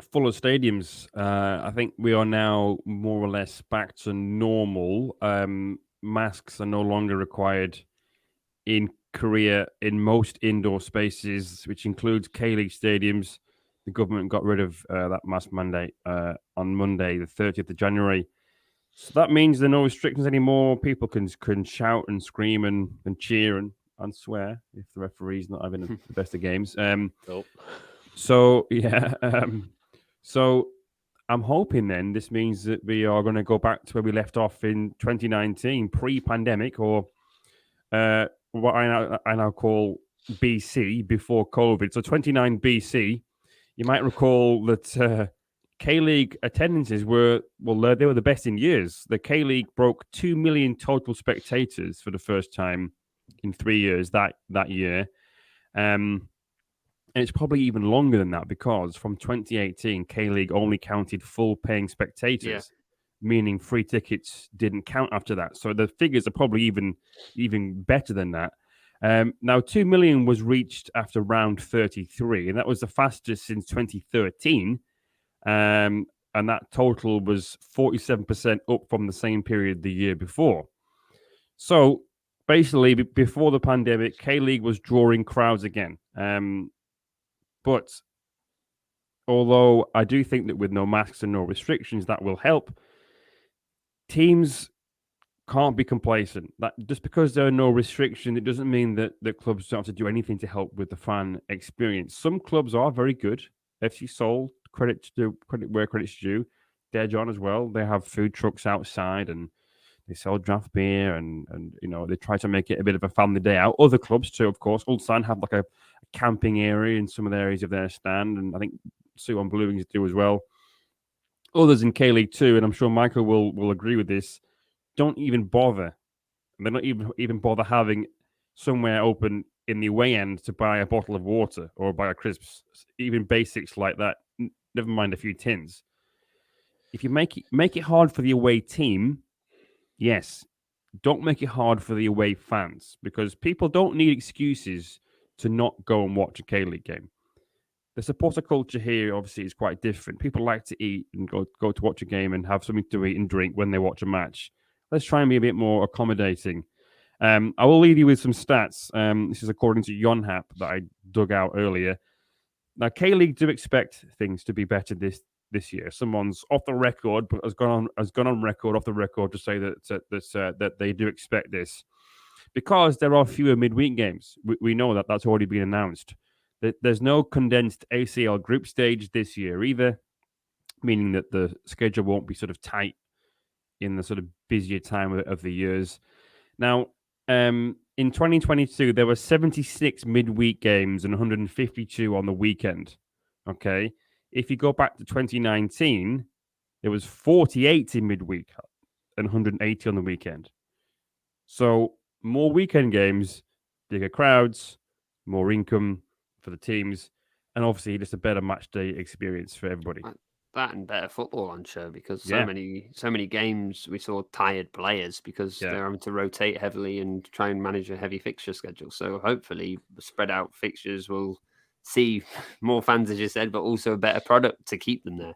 fuller stadiums. I think we are now more or less back to normal. Masks are no longer required in Korea in most indoor spaces, which includes K-League stadiums. The government got rid of that mask mandate on Monday, the 30th of January. So that means there are no restrictions anymore. People can shout and scream and cheer and swear if the referee's not having the best of games. Nope. So yeah, so I'm hoping then this means that we are going to go back to where we left off in 2019, pre-pandemic, or what I now call BC, before COVID. So 29 BC. You might recall that K-League attendances they were the best in years. The K-League broke 2 million total spectators for the first time in 3 years that year. And it's probably even longer than that because from 2018, K-League only counted full paying spectators, meaning free tickets didn't count after that. So the figures are probably even better than that. Now, 2 million was reached after round 33, and that was the fastest since 2013. And that total was 47% up from the same period the year before. So basically, before the pandemic, K-League was drawing crowds again. But although I do think that with no masks and no restrictions, that will help, teams can't be complacent. That just because there are no restrictions, it doesn't mean that the clubs don't have to do anything to help with the fan experience. Some clubs are very good. FC Seoul, credit where credit's due. Daejeon as well. They have food trucks outside and they sell draft beer and they try to make it a bit of a family day out. Other clubs too, of course. Ulsan have like a camping area in some of the areas of their stand, and I think Suwon Blue Wings do as well. Others in K-League too, and I'm sure Michael will agree with this, don't even bother. They're not even bother having somewhere open in the away end to buy a bottle of water or buy a crisps. Even basics like that. Never mind a few tins. If you make it hard for the away team, yes, don't make it hard for the away fans because people don't need excuses to not go and watch a K-League game. The supporter culture here obviously is quite different. People like to eat and go to watch a game and have something to eat and drink when they watch a match. Let's try and be a bit more accommodating. I will leave you with some stats. This is according to Yonhap that I dug out earlier. Now, K-League do expect things to be better this year. Someone's off the record, but has gone on record off the record to say that they do expect this because there are fewer midweek games. We know that that's already been announced. There's no condensed ACL group stage this year either, meaning that the schedule won't be sort of tight in the sort of busier time of the years. Now, in 2022, there were 76 midweek games and 152 on the weekend. Okay. If you go back to 2019, there was 48 in midweek and 180 on the weekend. So more weekend games, bigger crowds, more income for the teams, and obviously just a better match day experience for everybody. That and better football on show because Yeah. so many games we saw tired players because they're having to rotate heavily and try and manage a heavy fixture schedule. So hopefully the spread out fixtures will see more fans, as you said, but also a better product to keep them there.